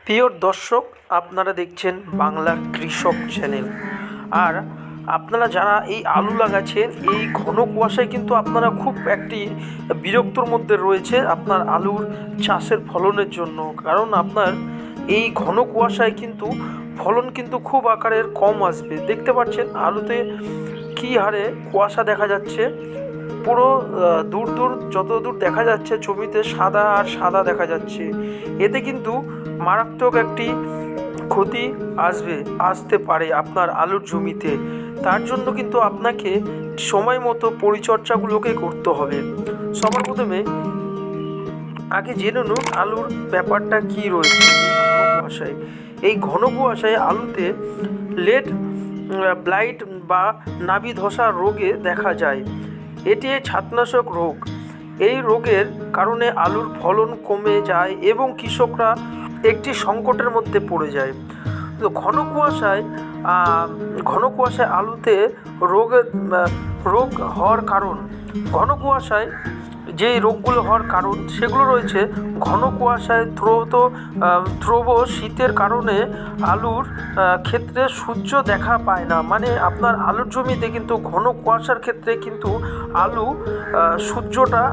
প্রিয় দর্শক, আপনারা দেখছেন বাংলার কৃষক চ্যানেল। আর আপনারা যারা এই আলু লাগাচ্ছেন, এই ঘন কুয়াশায় কিন্তু আপনারা খুব একটি বিরক্তর মধ্যে রয়েছে আপনার আলুর চাষের ফলনের জন্য। কারণ আপনার এই ঘন কুয়াশায় কিন্তু ফলন কিন্তু খুব আকারের কম আসবে। দেখতে পাচ্ছেন আলুতে কী হারে কুয়াশা দেখা যাচ্ছে। পুরো দূর দূর যত দূর দেখা যাচ্ছে জমিতে সাদা আর সাদা দেখা যাচ্ছে। এতে কিন্তু মারাত্মক একটি ক্ষতি আসতে পারে আপনার আলুর জমিতে। তার জন্য কিন্তু আপনাকে সময় মতো পরিচর্যাগুলোকে করতে হবে। সবার প্রথমে আগে জেনে নিন আলুর ব্যাপারটা কী রয়েছে ঘন কুয়াশায়। এই ঘন কুয়াশায় আলুতে লেট ব্লাইট বা নাবি ধসা রোগে দেখা যায়। এটি ছত্রাকনাশক রোগ। এই রোগের কারণে আলুর ফলন কমে যায় এবং কৃষকরা একটি সংকটের মধ্যে পড়ে যায়। তো ঘন কুয়াশায় আলুতে রোগ হওয়ার কারণ, ঘন কুয়াশায় যেই রোগগুলো হওয়ার কারণ সেগুলো রয়েছে ঘন কুয়াশায় ধ্রুব শীতের কারণে আলুর ক্ষেত্রে সূর্য দেখা পায় না। মানে আপনার আলুর জমিতে কিন্তু ঘন কুয়াশার ক্ষেত্রে কিন্তু সূর্যটা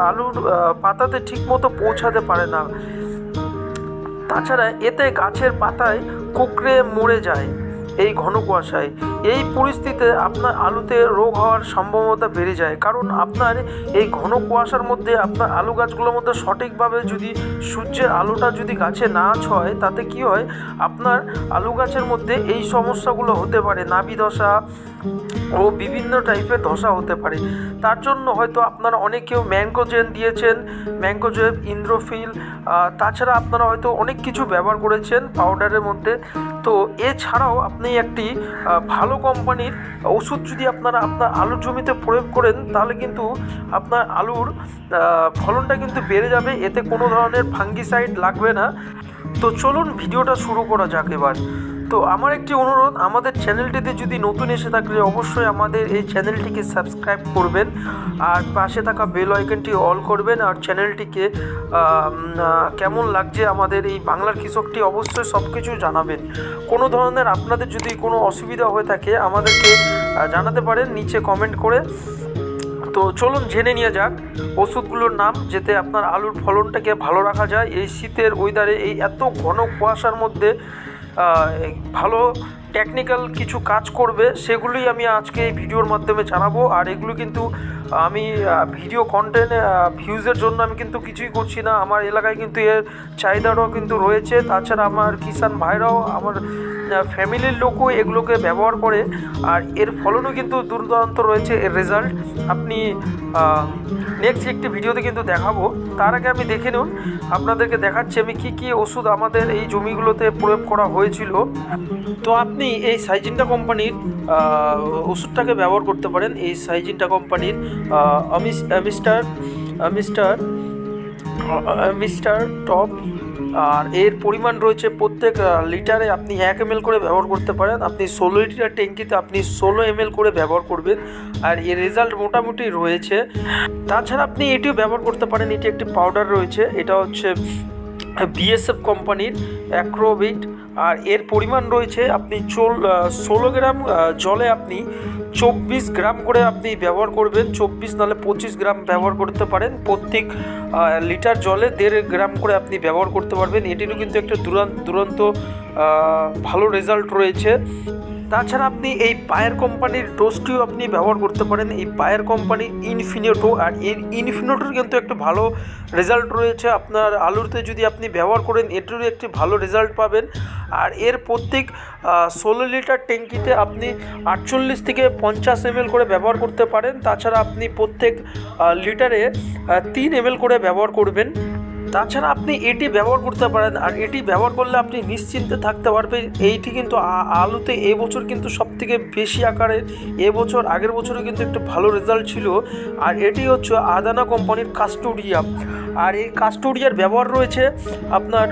আলুর পাতাতে ঠিকমতো পৌঁছাতে পারে না। তাছাড়া এতে গাছের পাতায় কুঁকড়ে মরে যায় এই ঘন কুয়াশায়। এই পরিস্থিতিতে আপনার আলুতে রোগ হওয়ার সম্ভাবনা বেড়ে যায়। কারণ আপনার এই ঘন কুয়াশার মধ্যে আপনার আলু গাছগুলোর মধ্যে সঠিকভাবে যদি সূর্যের আলোটা যদি গাছে না ছয়, তাতে কি হয় আপনার আলু গাছের মধ্যে এই সমস্যাগুলো হতে পারে। নাবি ধসা ও বিভিন্ন টাইপের ধসা হতে পারে। তার জন্য হয়তো আপনারা অনেকেও ম্যানকোজেব দিয়েছেন, ম্যানকোজেব, ইন্দ্রোফিল, তাছাড়া আপনারা হয়তো অনেক কিছু ব্যবহার করেছেন পাউডারের মধ্যে। তো এছাড়াও আপনি একটি ভালো কোম্পানির ওষুধ যদি আপনার আলুর জমিতে প্রয়োগ করেন, তাহলে কিন্তু আপনার আলুর ফলনটা কিন্তু বেড়ে যাবে। এতে কোনো ধরনের ফাঙ্গিসাইড লাগবে না। তো চলুন ভিডিওটা শুরু করা যাক এবার। তো আমার একটি অনুরোধ, আমাদের চ্যানেলটিতে যদি নতুন এসে থাকলে অবশ্যই আমাদের এই চ্যানেলটিকে সাবস্ক্রাইব করবেন আর পাশে থাকা বেল আইকনটি অল করবেন। আর চ্যানেলটিকে কেমন লাগছে আমাদের এই বাংলার কৃষকটি অবশ্যই সব কিছু জানাবেন। কোনো ধরনের আপনাদের যদি কোনো অসুবিধা হয়ে থাকে আমাদেরকে জানাতে পারেন নিচে কমেন্ট করে। তো চলুন জেনে নিয়ে যাক ওষুধগুলোর নাম, যাতে আপনার আলুর ফলনটাকে ভালো রাখা যায় এই শীতের ওয়েদারে। এই এত ঘন কুয়াশার মধ্যে ভালো টেকনিক্যাল কিছু কাজ করবে, সেগুলোই আমি আজকে এই ভিডিওর মাধ্যমে জানাবো। আর এগুলো কিন্তু আমি ভিডিও কন্টেন্ট ভিউজের জন্য আমি কিন্তু কিছুই করছি না। আমার এলাকায় কিন্তু এর চাহিদাটাও কিন্তু রয়েছে। তাছাড়া আমার কিষাণ ভাইরাও, আমার ফ্যামিলির লোকও এগুলোকে ব্যবহার করে, আর এর ফলনও কিন্তু দুর্দান্ত রয়েছে এর রেজাল্ট। আপনি নেক্সট একটি ভিডিওতে কিন্তু দেখাবো। তার আগে আমি দেখে নিন, আপনাদেরকে দেখাচ্ছি আমি কী ওষুধ আমাদের এই জমিগুলোতে প্রয়োগ করা হয়েছিল। তো আপনি এই সাইজিনটা কোম্পানির ওষুধটাকে ব্যবহার করতে পারেন। এই সাইজিনটা কোম্পানির মিস্টার টপ। আর এর পরিমাণ রয়েছে প্রত্যেক লিটারে আপনি 1 ml করে ব্যবহার করতে পারেন। আপনি 16 লিটার ট্যাঙ্কিতে আপনি 16 ml করে ব্যবহার করবেন, আর এর রেজাল্ট মোটামুটি রয়েছে। তাছাড়া আপনি এটিও ব্যবহার করতে পারেন। এটি একটি পাউডার রয়েছে, এটা হচ্ছে বিএসএফ কোম্পানির অ্যাক্রোবিট। আর এর পরিমাণ রয়েছে আপনি 16 গ্রাম জলে আপনি 24 গ্রাম করে আপনি ব্যবহার করবেন। 24 নাহলে 25 গ্রাম ব্যবহার করতে পারেন। প্রত্যেক লিটার জলে 1.5 গ্রাম করে আপনি ব্যবহার করতে পারবেন। এটিরও কিন্তু একটা দুরন্ত ভালো রেজাল্ট রয়েছে। তাছাড়া আপনি এই বায়ার কোম্পানির ডোজটিও আপনি ব্যবহার করতে পারেন। এই বায়ার কোম্পানির ইনফিনিটো, আর এর ইনফিনিটোর কিন্তু একটা ভালো রেজাল্ট রয়েছে। আপনার আলুতে যদি আপনি ব্যবহার করেন এটিরও একটি ভালো রেজাল্ট পাবেন। আর এর প্রত্যেক 16 লিটার ট্যাঙ্কিতে আপনি 48 থেকে 50 ml করে ব্যবহার করতে পারেন। তাছাড়া আপনি প্রত্যেক লিটারে 3 ml করে ব্যবহার করবেন। তাছাড়া আপনি এটি ব্যবহার করতে পারেন। আর এটি ব্যবহার করলে আপনি নিশ্চিন্তে থাকতে পারবেন। এইটি কিন্তু আলুতে এবছর কিন্তু সবথেকে বেশি আকারে, এবছর আগের বছরে কিন্তু একটু ভালো রেজাল্ট ছিল। আর এটি হচ্ছে আদানা কোম্পানির কাস্টোডিয়া। আর এই কাস্টোডিয়ার ব্যবহার রয়েছে আপনার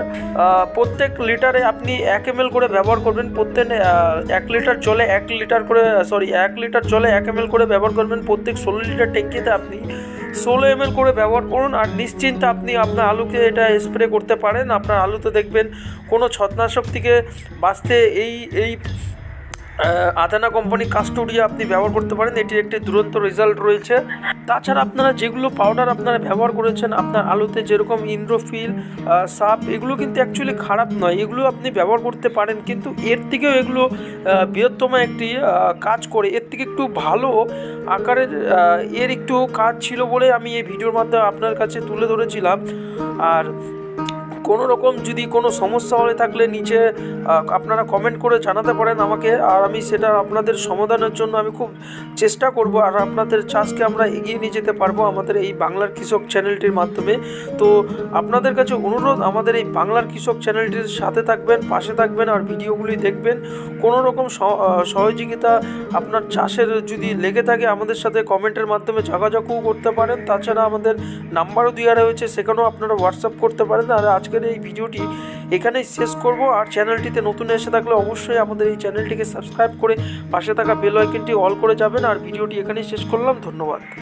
প্রত্যেক লিটারে আপনি 1 ml করে ব্যবহার করবেন। প্রত্যেক 1 লিটার জলে 1 লিটার জলে 1 ml করে ব্যবহার করবেন। প্রত্যেক 16 লিটার ট্যাঙ্কিতে আপনি 16 ml করে ব্যবহার করুন। আর নিশ্চিন্তে আপনি আপনার আলুকে এটা স্প্রে করতে পারেন। আপনার আলুতে দেখবেন কোনো ছত্রাকনাশক থেকে বাঁচতে এই আদানা কোম্পানি কাস্টোডিয়া আপনি ব্যবহার করতে পারেন। এটির একটি দুরন্ত রেজাল্ট রয়েছে। তাছাড়া আপনারা যেগুলো পাউডার আপনারা ব্যবহার করেছেন আপনার আলুতে, যেরকম ইন্দ্রোফিল, সাপ, এগুলো কিন্তু অ্যাকচুয়ালি খারাপ নয়, এগুলো আপনি ব্যবহার করতে পারেন। কিন্তু এর থেকেও এগুলো বৃহত্তম একটি কাজ করে, এর থেকে একটু ভালো আকারের এর একটু কাজ ছিল বলে আমি এই ভিডিওর মাধ্যমে আপনার কাছে তুলে ধরেছিলাম। আর কোনো রকম যদি কোনো সমস্যা হয়ে থাকলে নিচে আপনারা কমেন্ট করে জানাতে পারেন আমাকে, আর আমি সেটা আপনাদের সমাধানের জন্য আমি খুব চেষ্টা করব। আর আপনাদের চাষকে আমরা এগিয়ে নিয়ে যেতে পারবো আমাদের এই বাংলার কৃষক চ্যানেলটির মাধ্যমে। তো আপনাদের কাছে অনুরোধ, আমাদের এই বাংলার কৃষক চ্যানেলটির সাথে থাকবেন, পাশে থাকবেন আর ভিডিওগুলি দেখবেন। কোনো রকম সহযোগিতা আপনার চাষের যদি লেগে থাকে আমাদের সাথে কমেন্টের মাধ্যমে যোগাযোগও করতে পারেন। তাছাড়া আমাদের নাম্বারও দেওয়া রয়েছে, সেখানেও আপনারা হোয়াটসঅ্যাপ করতে পারেন। আর আজকের এই ভিডিওটি এখানেই শেষ করব। আর চ্যানেলটিতে নতুন এসে থাকলে অবশ্যই আমাদের এই চ্যানেলটিকে সাবস্ক্রাইব করে পাশে থাকা বেল আইকনটি অল করে যাবেন। আর ভিডিওটি এখানেই শেষ করলাম। ধন্যবাদ।